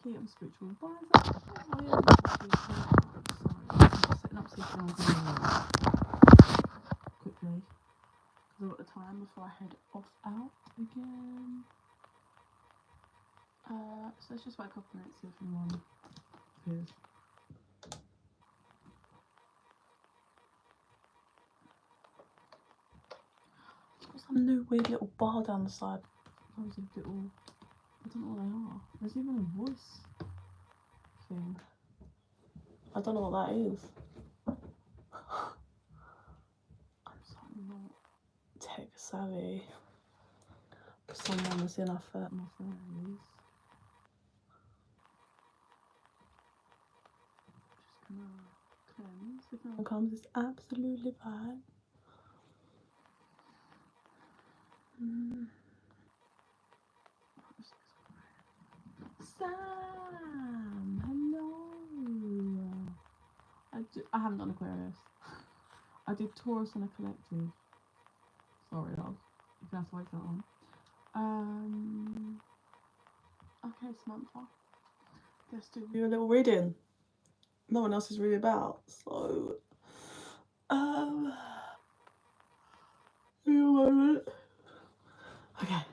Key, I'm spiritual advisor. Sorry, I'm just setting up so you can all quickly. Because I've got the time before I head off out again. So let's just wait a couple minutes, see if anyone appears. There's some new weird little bar down the side. Those little, I don't know what they are. There's even a voice thing. I don't know what that is. I'm so not tech savvy. Someone that's in my 30s. Just gonna cleanse. If no one comes, it's absolutely fine. Sam, hello. I haven't done Aquarius. I did Taurus and a collective. Sorry, love. You're gonna have to wait that one. Okay, Samantha. Let's do a little reading. No one else is really about, so give me a moment. Okay.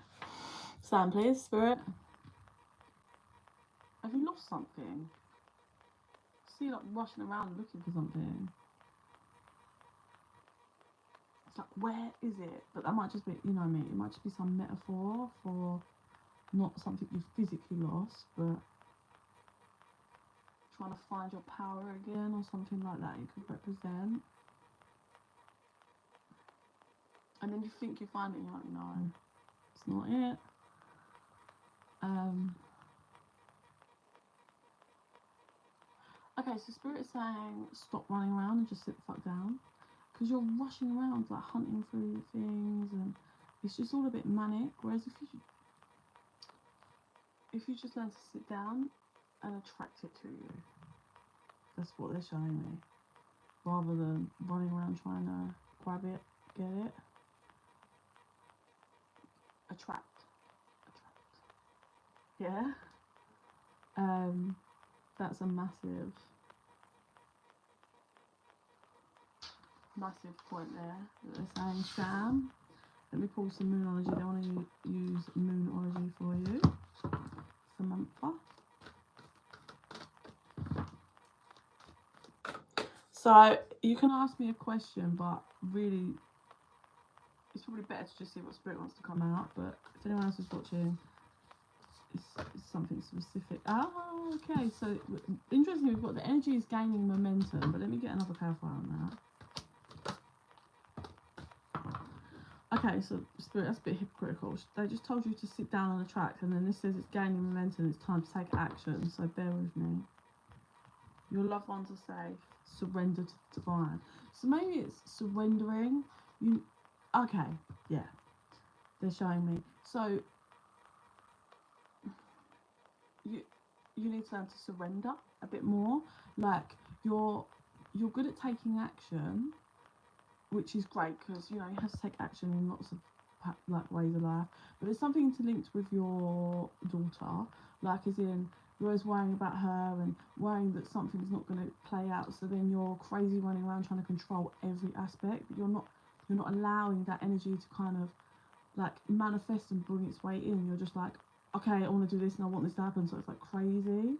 Sam, please, spirit. Have you lost something? See you like rushing around looking for something. It's like, where is it? But that might just be, you know what I mean? It might just be some metaphor for not something you physically lost, but trying to find your power again or something like that you could represent. And then you think you find it and you're like, no, it's not it. Okay, so Spirit is saying stop running around and just sit the fuck down. Because you're rushing around like hunting through things and it's just all a bit manic. Whereas if you just learn to sit down and attract it to you, that's what they're showing me. Rather than running around trying to grab it, get it. Attract. Yeah. That's a massive point there that they're saying. Sam, let me pull some moonology. They want to use moonology for you, Samantha. So you can ask me a question, but really it's probably better to just see what Spirit wants to come out. But if anyone else is watching, it's something specific. Oh, okay. So interestingly, we've got the energy is gaining momentum, but let me get another clarifier on that. Okay, so Spirit, that's a bit hypocritical. They just told you to sit down on the track, and then this says it's gaining momentum, it's time to take action, so bear with me. Your loved ones are safe, surrender to the divine. So maybe it's surrendering. Okay, yeah, they're showing me. So you need to learn to surrender a bit more. Like you're good at taking action, which is great because you know you have to take action in lots of like ways of life. But there's something interlinked with your daughter, like as in you're always worrying about her and worrying that something's not going to play out. So then you're crazy running around trying to control every aspect. But you're not allowing that energy to kind of like manifest and bring its way in. You're just like, okay, I want to do this and I want this to happen. So it's like crazy.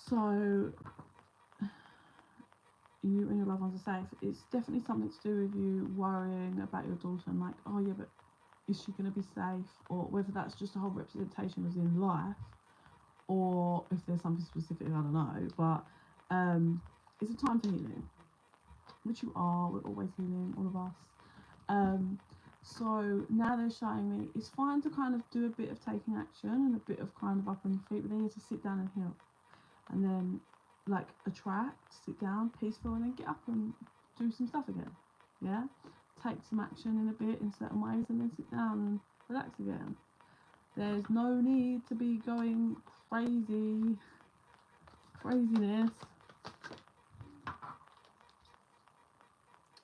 So you and your loved ones are safe. It's definitely something to do with you worrying about your daughter and like, oh yeah, but is she going to be safe? Or whether that's just a whole representation as in life, or if there's something specific, I don't know. But it's a time for healing, which you are. We're always healing, all of us. So now they're showing me it's fine to kind of do a bit of taking action and a bit of kind of up on your feet, but then you have to sit down and heal, and then like attract, sit down, peaceful, and then get up and do some stuff again. Yeah, take some action in a bit in certain ways, and then sit down and relax again. There's no need to be going craziness.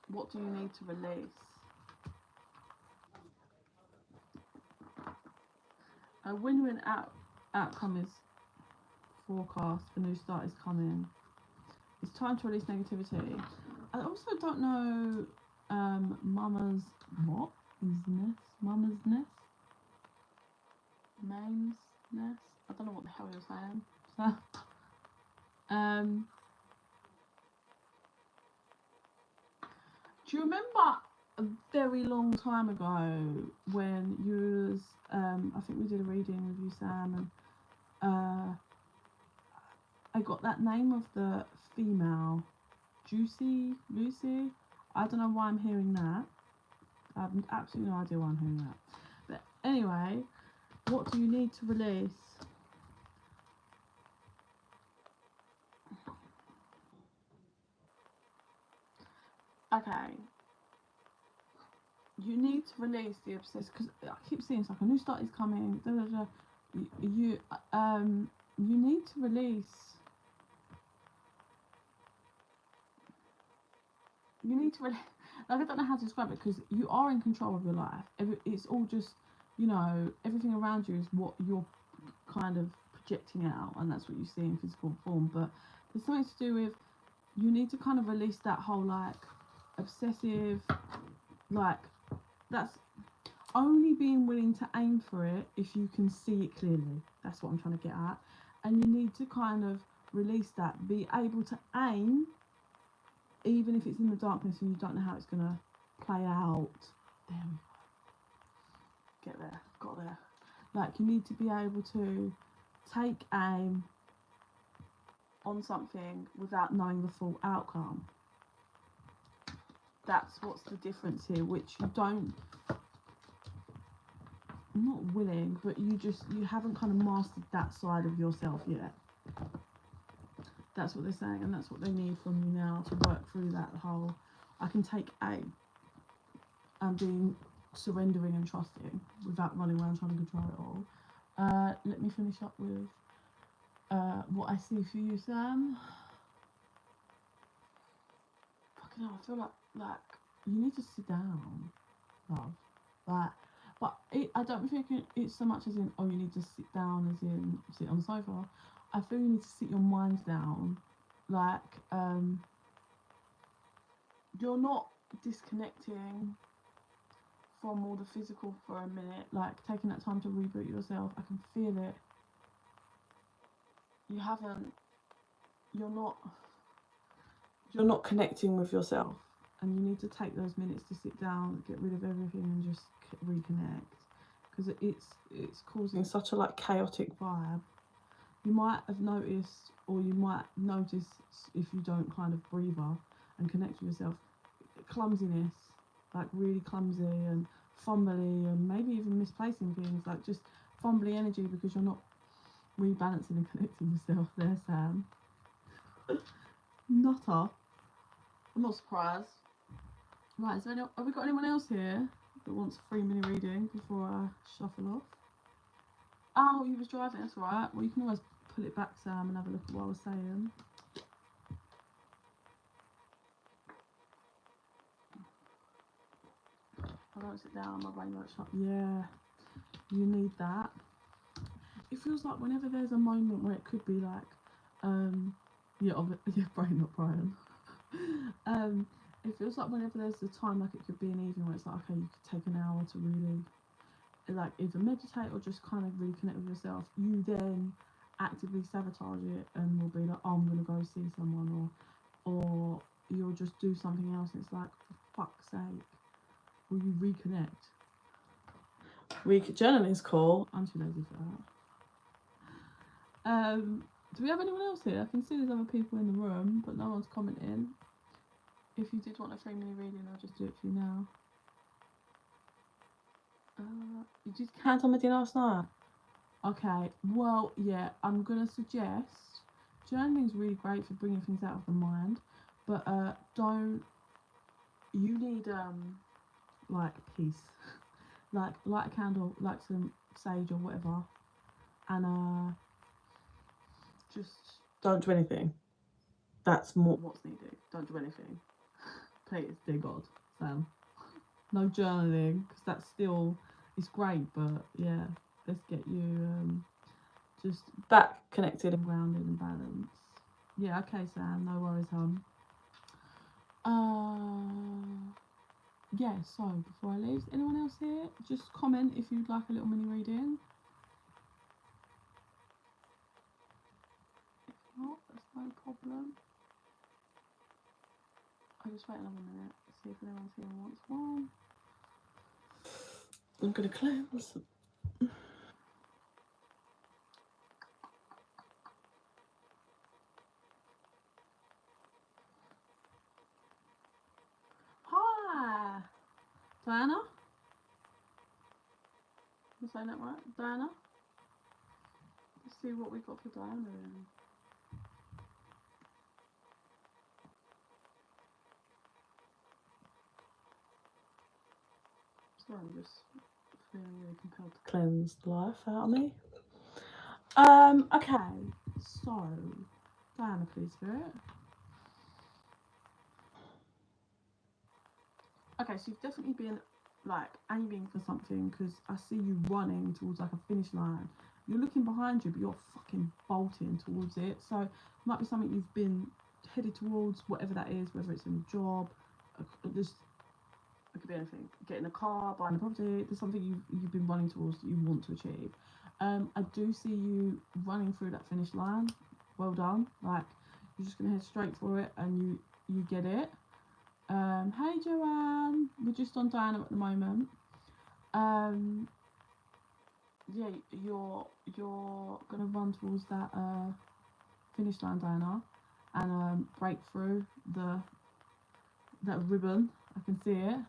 What do you need to release? When you're outcome is forecast, a new start is coming. It's time to release negativity. I also don't know mama's what is nest? Mama's nest? Name's nest? I don't know what the hell you're saying. Do you remember a very long time ago when you was I think we did a reading with you, Sam, and I got that name of the female, Lucy. I don't know why I'm hearing that. I have absolutely no idea why I'm hearing that. But anyway, what do you need to release? Okay. You need to release the obsessed, because I keep seeing it's like a new start is coming. Da, da, da. You need to release. You need to release. Like, I don't know how to describe it, because you are in control of your life. It's all just, you know, everything around you is what you're kind of projecting out, and that's what you see in physical form. But there's something to do with, you need to kind of release that whole like obsessive, like, that's only being willing to aim for it if you can see it clearly. That's what I'm trying to get at. And you need to kind of release that, be able to aim even if it's in the darkness and you don't know how it's gonna play out. There we go. Get there, got there. Like, you need to be able to take aim on something without knowing the full outcome. That's what's the difference here, which you don't, not willing, but you haven't kind of mastered that side of yourself yet. That's what they're saying, and that's what they need from you now to work through that whole, I can take aim and being surrendering and trusting without running around trying to control it all. Let me finish up with what I see for you, Sam. Fucking hell, I feel like you need to sit down, love. Like, but I don't think it's so much as in, oh, you need to sit down as in sit on the sofa. I feel you need to sit your mind down. Like, you're not disconnecting from all the physical for a minute, like taking that time to reboot yourself. I can feel it. You're not connecting with yourself, and you need to take those minutes to sit down, get rid of everything, and just reconnect, because it's causing such a like chaotic vibe. You might have noticed, or you might notice if you don't kind of breather and connect with yourself, clumsiness, like really clumsy and fumbly, and maybe even misplacing things, like just fumbly energy because you're not rebalancing and connecting yourself. There, Sam. Nutter. I'm not surprised. Right, so have we got anyone else here that wants a 3-minute reading before I shuffle off? Oh, you was driving, that's right. Well, you can always pull it back, Sam, and have a look at what I was saying. I don't sit down, my brain won't shut. Yeah, you need that. It feels like whenever there's a moment where it could be like, brain, not Brian. It feels like whenever there's a time, like it could be an evening where it's like, okay, you could take an hour to really, like, either meditate or just kind of really connect with yourself. You then actively sabotage it and will be like, oh, I'm gonna go see someone, or you'll just do something else. And it's like, for fuck's sake, will you reconnect? Journaling's cool. I'm too lazy for that. Do we have anyone else here? I can see there's other people in the room, but no one's commenting. If you did want a 3-minute reading, I'll just do it for you now. You did cancel my dinner last night? Okay, well, yeah, I'm gonna suggest, journaling's really great for bringing things out of the mind, but you need like peace. Like, light a candle, like some sage or whatever, and just don't do anything. That's more what's needed. Don't do anything. Please, dear God, Sam. No journaling, because that's still, it's great, but yeah, let's get you just back connected and grounded and balanced. Yeah, okay, Sam, no worries, hon. Yeah, so before I leave, anyone else here? Just comment if you'd like a little mini reading. If not, that's no problem. I'll just wait another minute, see if anyone's here and wants one. I'm gonna cleanse. Hi, Diana. Am I saying that right? Diana? Let's see what we got for Diana then. Sorry, I'm just feeling really compelled to cleanse the life out of me. Okay, so Diana, please, Spirit. Okay, so you've definitely been like aiming for something because I see you running towards like a finish line. You're looking behind you, but you're fucking bolting towards it. So it might be something you've been headed towards, whatever that is, whether it's in a job, just it could be anything. Getting a car, buying a property. There's something you've been running towards that you want to achieve. I do see you running through that finish line. Well done. Like you're just gonna head straight for it, and you get it. Hey Joanne, we're just on Diana at the moment. Yeah, you're gonna run towards that finish line, Diana, and break through that ribbon. I can see it.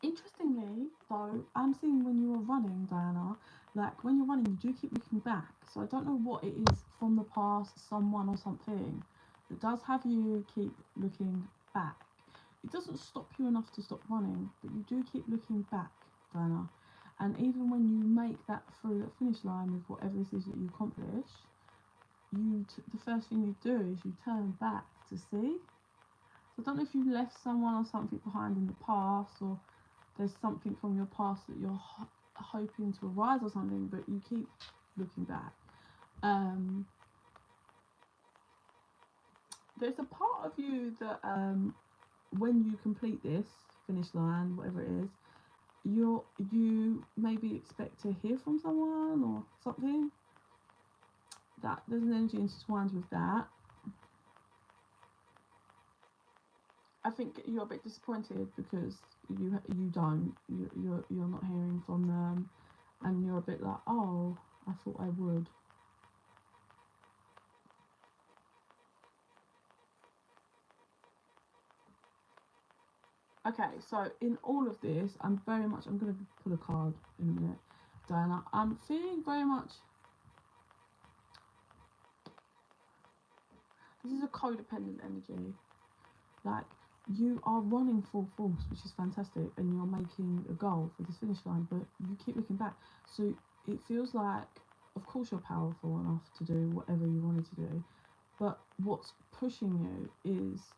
Interestingly, though, I'm seeing when you were running, Diana, like when you're running, you do keep looking back. So I don't know what it is from the past, someone or something, that does have you keep looking back. It doesn't stop you enough to stop running, but you do keep looking back, Diana. And even when you make that through that finish line with whatever this is that you accomplish, the first thing you do is you turn back to see. So I don't know if you left someone or something behind in the past, or there's something from your past that you're hoping to arise or something, but you keep looking back. There's a part of you that when you complete this finish line, whatever it is, you maybe expect to hear from someone or something. That there's an energy intertwined with that. I think you're a bit disappointed because you're not hearing from them, and you're a bit like, oh, I thought I would. Okay, so in all of this, I'm going to pull a card in a minute, Diana. I'm feeling very much, this is a codependent energy. Like, you are running full force, which is fantastic, and you're making a goal for this finish line, but you keep looking back. So it feels like, of course, you're powerful enough to do whatever you wanted to do, but what's pushing you is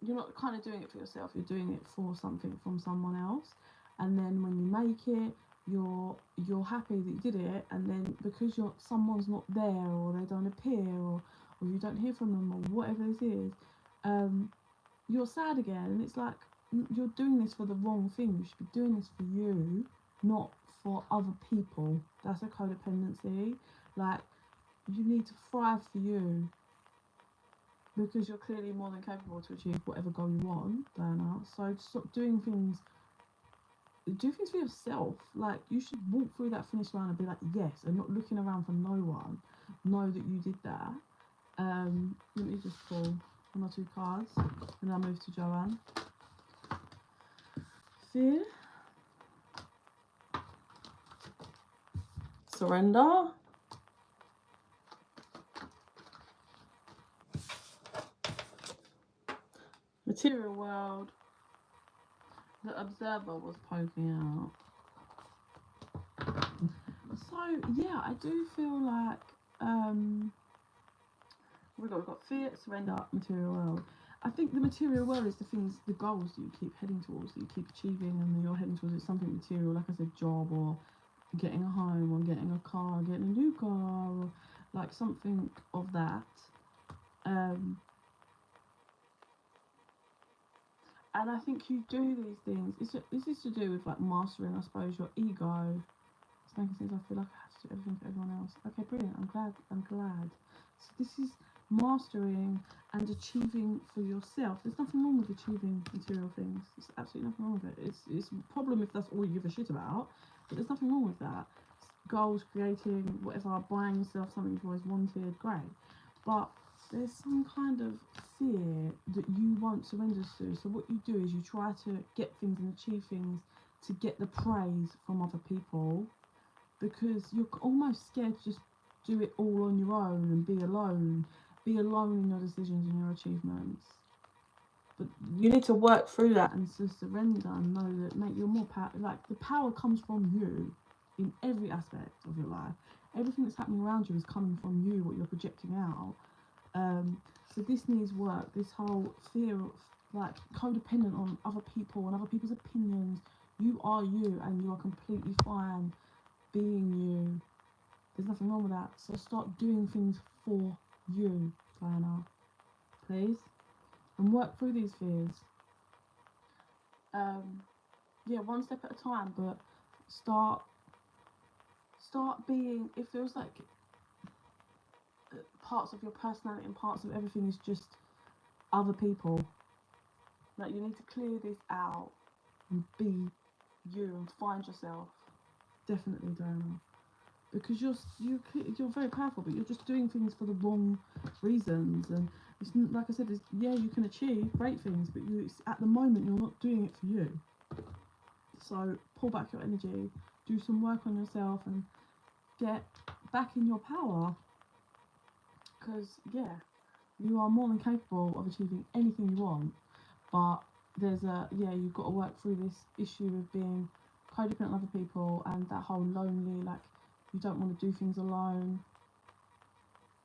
you're not kind of doing it for yourself, you're doing it for something from someone else. And then when you make it, you're happy that you did it, and then because someone's not there, or they don't appear, or you don't hear from them, or whatever this is, you're sad again. And it's like, you're doing this for the wrong thing. You should be doing this for you, not for other people. That's a codependency. Like, you need to thrive for you, because you're clearly more than capable to achieve whatever goal you want, Diana. So stop doing things. Do things for yourself. Like, you should walk through that finish line and be like, yes, and not looking around for no one. Know that you did that. Let me just pull one or two cards, and I'll move to Joanne. Fear. Surrender. Material world. The observer was poking out. So yeah, I do feel like we've got fear, surrender, material world. I think the material world is the things, the goals that you keep heading towards, that you keep achieving, and you're heading towards. It's something material, like I said, job or getting a home or getting a car, getting a new car, or like something of that. Um, and I think you do these things. This is to do with like mastering, I suppose, your ego. It's making things I feel like I have to do everything for everyone else. Okay, brilliant. I'm glad. I'm glad. So this is mastering and achieving for yourself. There's nothing wrong with achieving material things. There's absolutely nothing wrong with it. It's a problem if that's all you give a shit about, but there's nothing wrong with that. Goals, creating, whatever, buying yourself something you've always wanted, great. But there's some kind of fear that you won't surrender to. So what you do is you try to get things and achieve things to get the praise from other people, because you're almost scared to just do it all on your own and be alone in your decisions and your achievements. But you need to work through that and to surrender and know that, mate, you're more like the power comes from you in every aspect of your life. Everything that's happening around you is coming from you, what you're projecting out. So this needs work. This whole fear of like codependent on other people and other people's opinions. You are you, and you are completely fine being you. There's nothing wrong with that. So start doing things for you, Diana, please, and work through these fears. Yeah, one step at a time, but start being. It feels like parts of your personality and parts of everything is just other people. Like you need to clear this out and be you and find yourself. Definitely, Diana, because you're very powerful, but you're just doing things for the wrong reasons. And it's like I said, yeah, you can achieve great things, but at the moment you're not doing it for you. So pull back your energy, do some work on yourself, and get back in your power. Because yeah, you are more than capable of achieving anything you want. But you've got to work through this issue of being codependent on other people and that whole lonely, like you don't want to do things alone,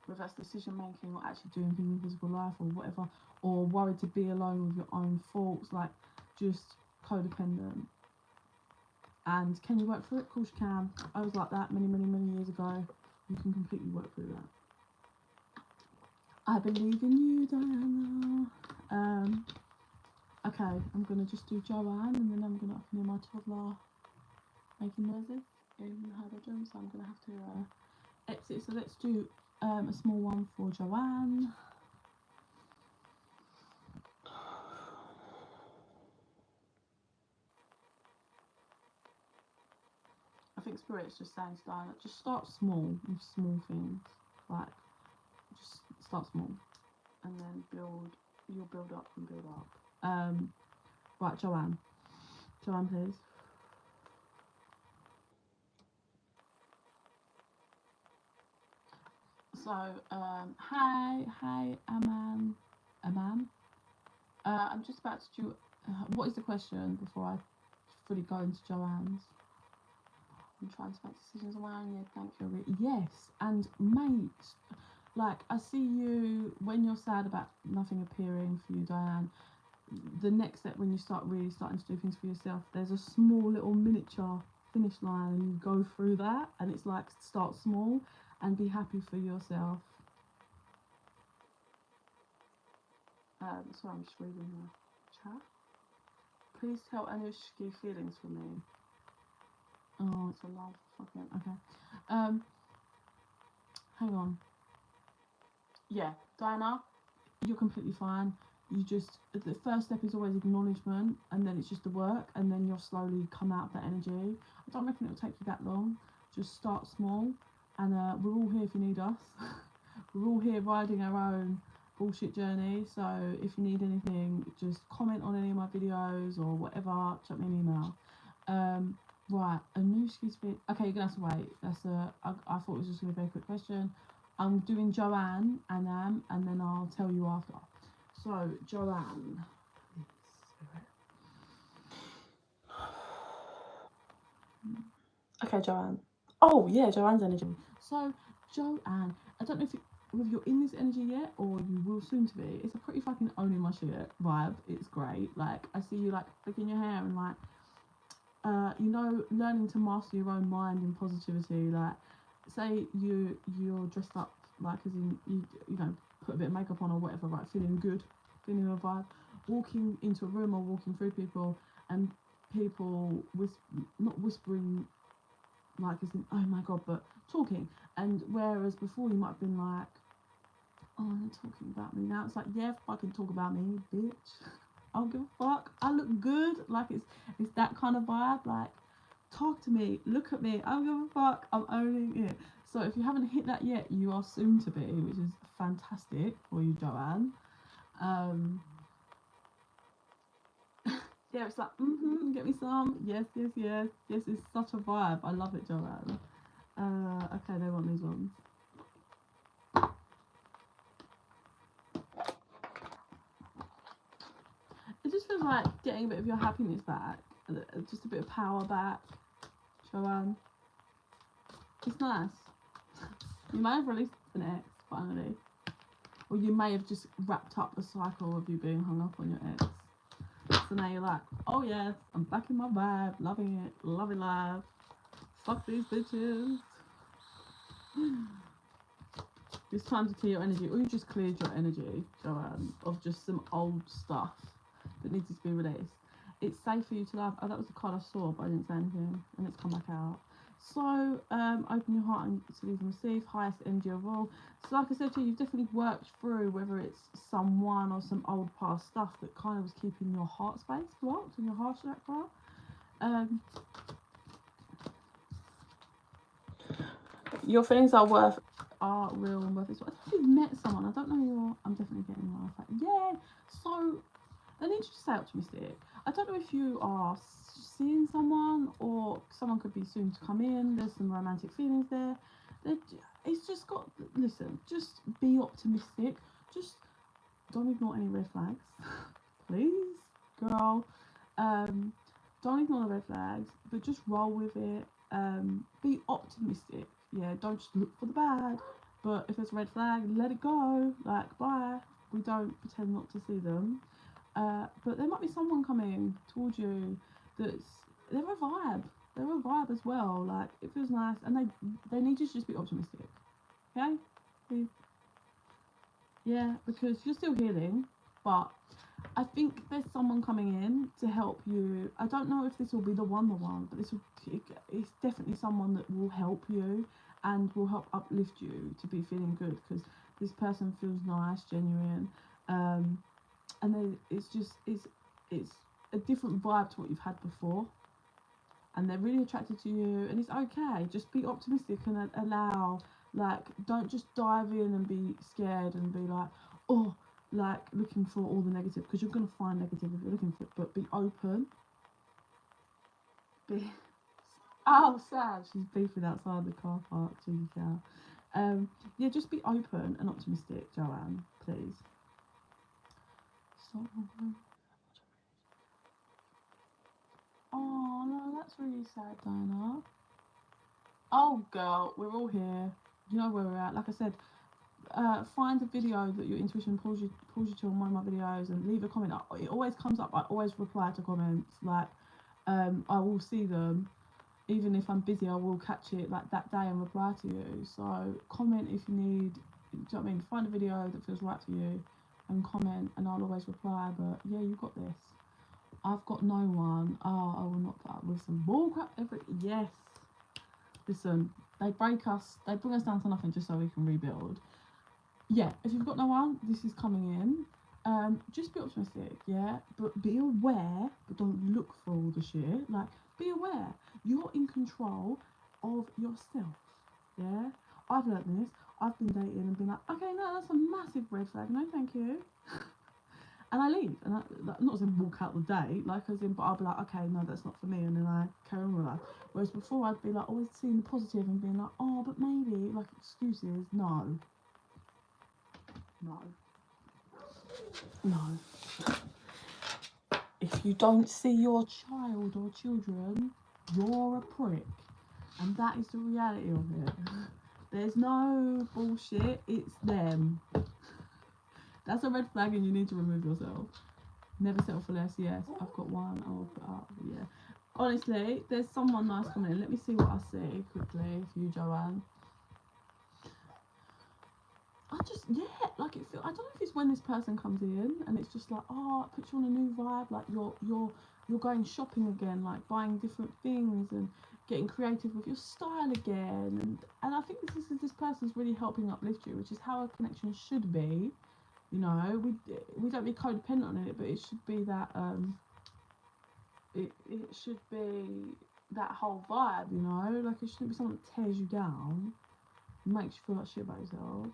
whether that's decision making or actually doing things in physical life or whatever, or worried to be alone with your own thoughts, like just codependent. And can you work through it? Of course you can. I was like that many years ago. You can completely work through that. I believe in you, Diana. Okay, I'm gonna just do Joanne, and then I'm gonna hear my toddler making noises in her bedroom, so I'm gonna have to exit. So let's do a small one for Joanne. I think Spirit's just saying to Diana, just start small with small things. Like, just start small, and then you'll build up and build up. Right, Joanne. Joanne, please. So, hi, Aman. I'm just about to do. What is the question before I fully go into Joanne's? I'm trying to make decisions around you. Thank you. Yes, and mate, like I see you when you're sad about nothing appearing for you, Diane. The next step when you start really starting to do things for yourself, there's a small little miniature finish line, and you go through that, and it's like start small and be happy for yourself. Sorry, I'm just reading the chat. Please tell Anushki feelings for me. Oh, it's a love. Fucking okay. Hang on. Yeah, Diana, you're completely fine. You just the first step is always acknowledgement, and then it's just the work, and then you'll slowly come out of that energy. I don't reckon it'll take you that long. Just start small, and we're all here if you need us. We're all here riding our own bullshit journey. So if you need anything, just comment on any of my videos or whatever. Chuck me an email. Right, Anushka's been okay. You're gonna have to wait. I thought it was just gonna be a very quick question. I'm doing Joanne and then I'll tell you after. So Joanne. Okay, Joanne. Oh yeah, Joanne's energy. So Joanne, I don't know if you're in this energy yet or you will soon to be. It's a pretty fucking owning my shit vibe. It's great. Like I see you like flicking your hair and like you know, learning to master your own mind in positivity. Like, say you're dressed up, like as in you know, put a bit of makeup on or whatever, right? Feeling good, feeling a vibe. Walking into a room or walking through people, and people not whispering like as in oh my god, but talking. And whereas before you might have been like, oh, they're talking about me. Now it's like, yeah, fucking talk about me, bitch. I don't give a fuck. I look good. Like it's that kind of vibe. Like, talk to me, look at me. I don't give a fuck. I'm owning it. So if you haven't hit that yet, you are soon to be, which is fantastic for you, Joanne. Yeah, it's like, get me some. Yes, yes, yes. Yes, it's such a vibe. I love it, Joanne. Okay, they want these ones. It just feels like getting a bit of your happiness back, just a bit of power back, Joanne. It's nice. You may have released an ex finally, or you may have just wrapped up the cycle of you being hung up on your ex. So now you're like, oh yes, I'm back in my vibe, loving it, loving life. Fuck these bitches. It's time to clear your energy, or you just cleared your energy, Joanne, of just some old stuff that needed to be released. It's safe for you to love. Oh, that was the card I saw, but I didn't say anything, and it's come back out. So, open your heart and receive and receive, highest energy of all. So, like I said to you, you've definitely worked through whether it's someone or some old past stuff that kind of was keeping your heart space blocked and your heart chakra. Your feelings are real and worth it. So I think you've met someone. I don't know your. I'm definitely getting one. Like, yeah. So I need you to stay optimistic. I don't know if you are seeing someone or someone could be soon to come in. There's some romantic feelings there. It's just got. Listen, just be optimistic. Just don't ignore any red flags, please, girl. Don't ignore the red flags, but just roll with it. Be optimistic. Yeah, don't just look for the bad. But if it's a red flag, let it go. Like, bye. We don't pretend not to see them. But there might be someone coming towards you they're a vibe. They're a vibe as well. Like, it feels nice, and they need you to just be optimistic. Okay, please. Yeah, because you're still healing, but I think there's someone coming in to help you. I don't know if this will be the one, but it's definitely someone that will help you and will help uplift you to be feeling good, because this person feels nice, genuine, and it's a different vibe to what you've had before, and they're really attracted to you, and it's okay. Just be optimistic and allow, like, don't just dive in and be scared and be like, oh, like looking for all the negative, because you're going to find negative if you're looking for it, but be open. Oh, sad, she's beefing outside the car park, cheeky cow. Yeah, just be open and optimistic, Joanne, please. Stop. Oh no, that's really sad, Diana. Oh girl, we're all here. You know where we're at. Like I said, find a video that your intuition pulls you to on one of my videos and leave a comment. It always comes up. I always reply to comments. Like, I will see them. Even if I'm busy, I will catch it like that day and reply to you. So comment if you need. Do you know what I mean? Find a video that feels right to you and comment, and I'll always reply. But yeah, you got this. I've got no one. Oh, I will not put up with some bullcrap. Yes. Listen, they break us. They bring us down to nothing just so we can rebuild. Yeah, if you've got no one, this is coming in. Just be optimistic, yeah, but be aware, but don't look for all the shit. Like, be aware. You're in control of yourself, yeah. I've learnt this. I've been dating and been like, okay, no, that's a massive red flag. No, thank you. And I leave, and not as in walk out the day, like as in, but I'll be like, okay, no, that's not for me, and then I carry on with life. Whereas before, I'd be like always seeing the positive and being like, oh, but maybe, like, excuses. No. If you don't see your child or children, you're a prick, and that is the reality of it. There's no bullshit. It's them. That's a red flag, and you need to remove yourself. Never settle for less. Yes, I've got one. I'll put up. Yeah. Honestly, there's someone nice coming in. Let me see what I see quickly for you, Joanne. Like it I don't know if it's when this person comes in and it's just like, oh, it puts you on a new vibe, like you're going shopping again, like buying different things and getting creative with your style again, and I think this person's really helping uplift you, which is how a connection should be. You know, we don't be codependent on it, but it should be that it should be that whole vibe, you know, like it shouldn't be someone that tears you down, makes you feel like shit about yourself.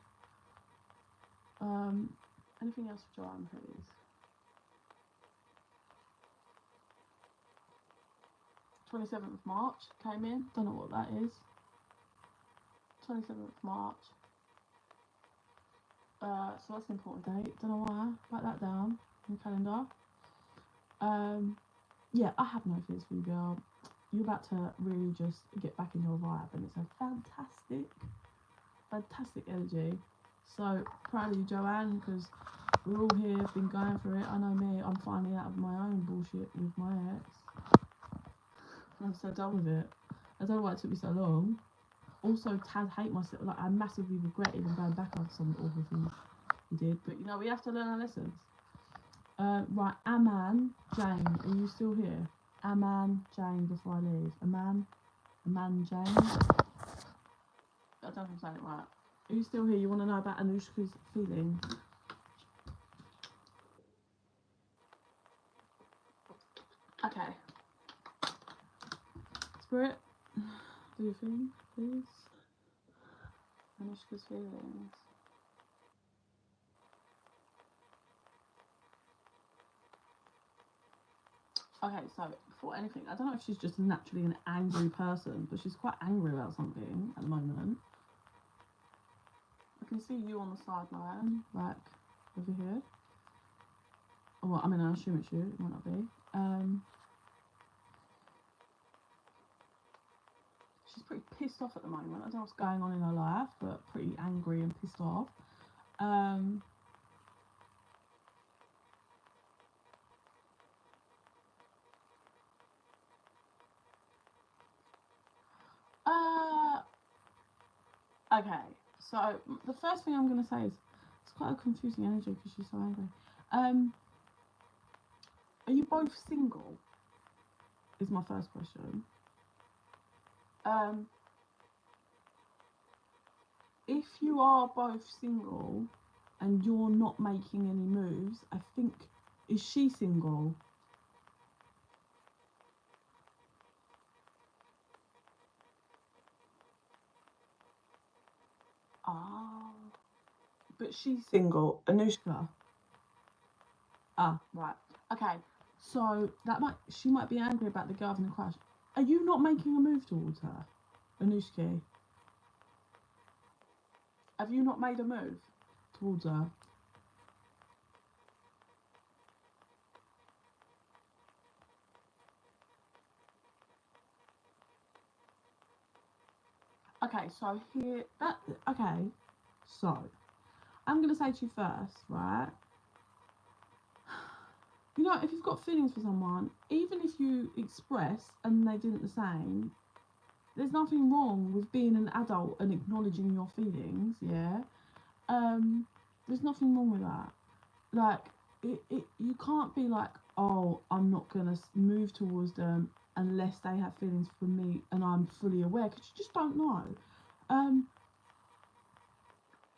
Anything else for Joanne, please? 27th of March came in. Don't know what that is. 27th of March. So that's an important date. Don't know why. Write that down in the calendar. Yeah, I have no fears for you, girl. You're about to really just get back in your vibe, and it's a fantastic energy. So proud of you, Joanne, because we're all here, been going through it. I know me, I'm finally out of my own bullshit with my ex. I'm so done with it. I don't know why it took me so long. Also, Taz hate myself. Like, I massively regret even going back after some awful things we did. But you know, we have to learn our lessons. Right, Aman, Jane, are you still here? Aman, Jane, before I leave. Aman, Jane. I don't know if I'm saying it right. Are you still here? You want to know about Anushka's feelings? Okay. Spirit, do your thing, please. Anushka's feelings. Okay, so before anything, I don't know if she's just naturally an angry person, but she's quite angry about something at the moment. I can see you on the sideline, like over here. Well, I mean, I assume it's you. It might not be. She's pretty pissed off at the moment. I don't know what's going on in her life, but pretty angry and pissed off. Okay, so the first thing I'm going to say is it's quite a confusing energy because she's so angry. Are you both single? Is my first question. If you are both single and you're not making any moves, I think, is she single? Ah, but she's single. Anushka. Ah, right. Okay. So she might be angry about the girl having a crush. Are you not making a move towards her, Anushka? Have you not made a move towards her? Okay, so so I'm gonna say to you first, right? You know, if you've got feelings for someone, even if you express and they didn't the same, there's nothing wrong with being an adult and acknowledging your feelings, yeah? There's nothing wrong with that. Like, you can't be like, oh, I'm not gonna move towards them unless they have feelings for me and I'm fully aware, because you just don't know.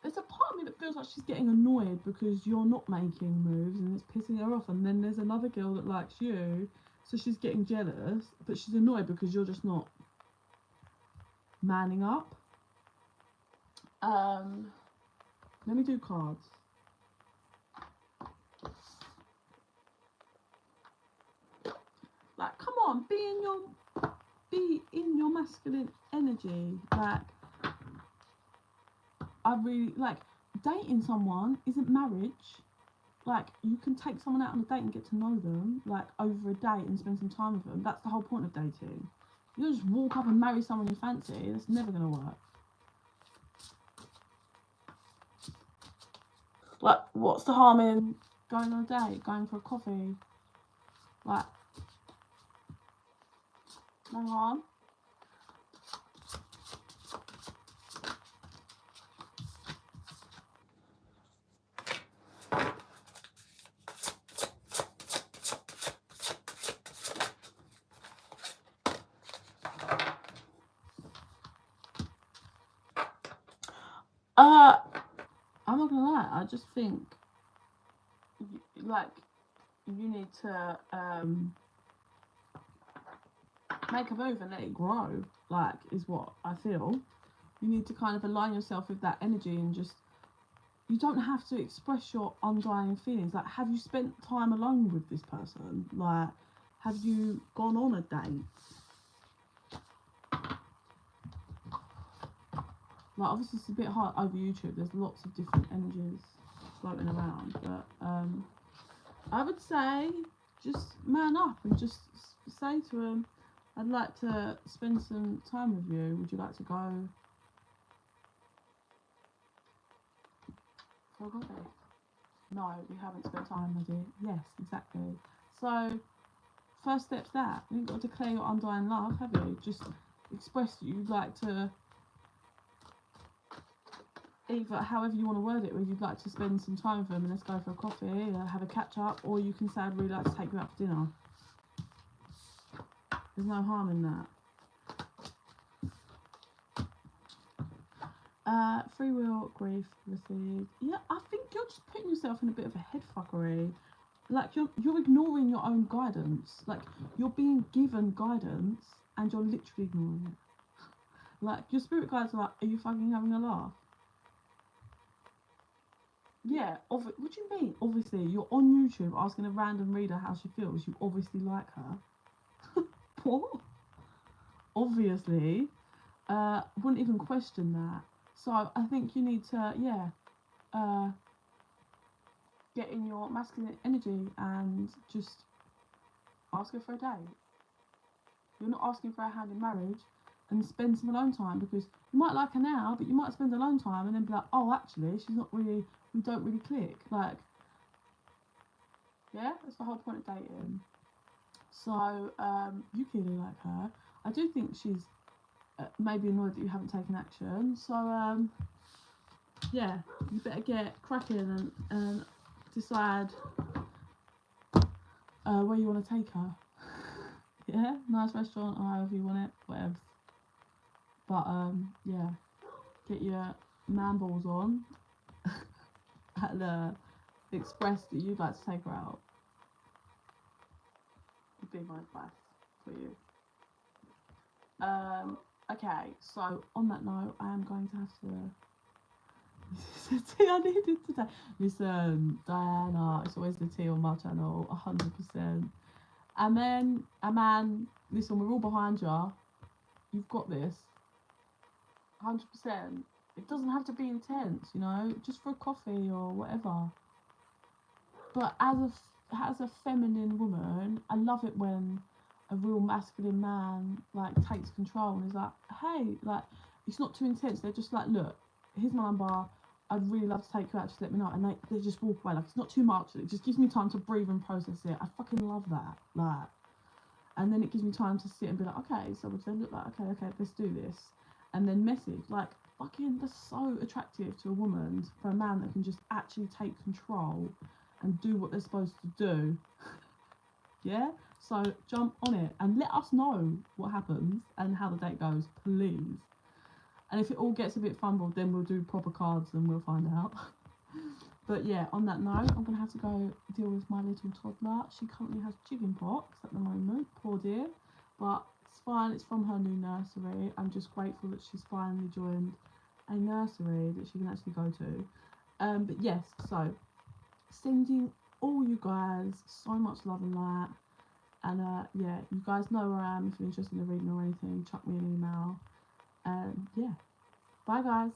There's a part of me that feels like she's getting annoyed because you're not making moves and it's pissing her off, and then there's another girl that likes you, so she's getting jealous, but she's annoyed because you're just not manning up. Let me do cards. Like, come on, be in your masculine energy. Like, I really like dating someone isn't marriage. Like, you can take someone out on a date and get to know them, like, over a date and spend some time with them. That's the whole point of dating. You don't just walk up and marry someone you fancy. That's never gonna work. Like, what's the harm in going on a date, going for a coffee? Like, No harm. I'm not gonna lie, I just think like you need to make a move and let it grow, like, is what I feel. You need to kind of align yourself with that energy and just, you don't have to express your undying feelings. Like, have you spent time alone with this person? Like, have you gone on a date? Like, obviously it's a bit hard over YouTube, there's lots of different energies floating around, but I would say just man up and just say to him, I'd like to spend some time with you, would you like to go for a coffee? No, we haven't spent time, my dear. Yes, exactly. So first step's that. You haven't got to declare your undying love, have you? Just express that you'd like to, either however you want to word it, where you'd like to spend some time with them and let's go for a coffee, have a catch up, or you can say I'd really like to take you out for dinner. There's no harm in that. Free will, grief, received. Yeah, I think you're just putting yourself in a bit of a head fuckery. Like, you're ignoring your own guidance. Like, you're being given guidance and you're literally ignoring it. Like, your spirit guides are like, are you fucking having a laugh? Yeah, what do you mean? Obviously, you're on YouTube asking a random reader how she feels. You obviously like her. What? Obviously. Wouldn't even question that. So I think you need to, get in your masculine energy and just ask her for a date. You're not asking for a hand in marriage, and spend some alone time, because you might like her now, but you might spend alone time and then be like, oh, actually, she's not really, we don't really click. Like, yeah, that's the whole point of dating. So you clearly like her. I do think she's maybe annoyed that you haven't taken action. So yeah, you better get cracking and decide where you want to take her. Yeah, nice restaurant or however you want it, whatever. But yeah, get your man balls on and express that you'd like to take her out. Would be my advice for you. Okay, so on that note, I am going to have to. This is the tea I needed today. Listen, Diana, it's always the tea on my channel, 100%. And then, listen, we're all behind you. You've got this, 100%. It doesn't have to be intense, you know, just for a coffee or whatever. But as a feminine woman, I love it when a real masculine man like takes control and is like, hey, like, it's not too intense. They're just like, look, here's my number. I'd really love to take you out. Just let me know. And they just walk away. Like, it's not too much. It just gives me time to breathe and process it. I fucking love that. Like, and then it gives me time to sit and be like, okay, so what does it look like? Okay, let's do this. And then message. Like, fucking, that's so attractive to a woman, for a man that can just actually take control and do what they're supposed to do. Yeah? So jump on it and let us know what happens and how the date goes, please. And if it all gets a bit fumbled, then we'll do proper cards and we'll find out. But yeah, on that note, I'm going to have to go deal with my little toddler. She currently has chicken pox at the moment, poor dear. But it's fine, it's from her new nursery. I'm just grateful that she's finally joined a nursery that she can actually go to. But yes, so sending all you guys so much love and light. And yeah, you guys know where I am if you're interested in a reading or anything. Chuck me an email. Yeah, bye guys.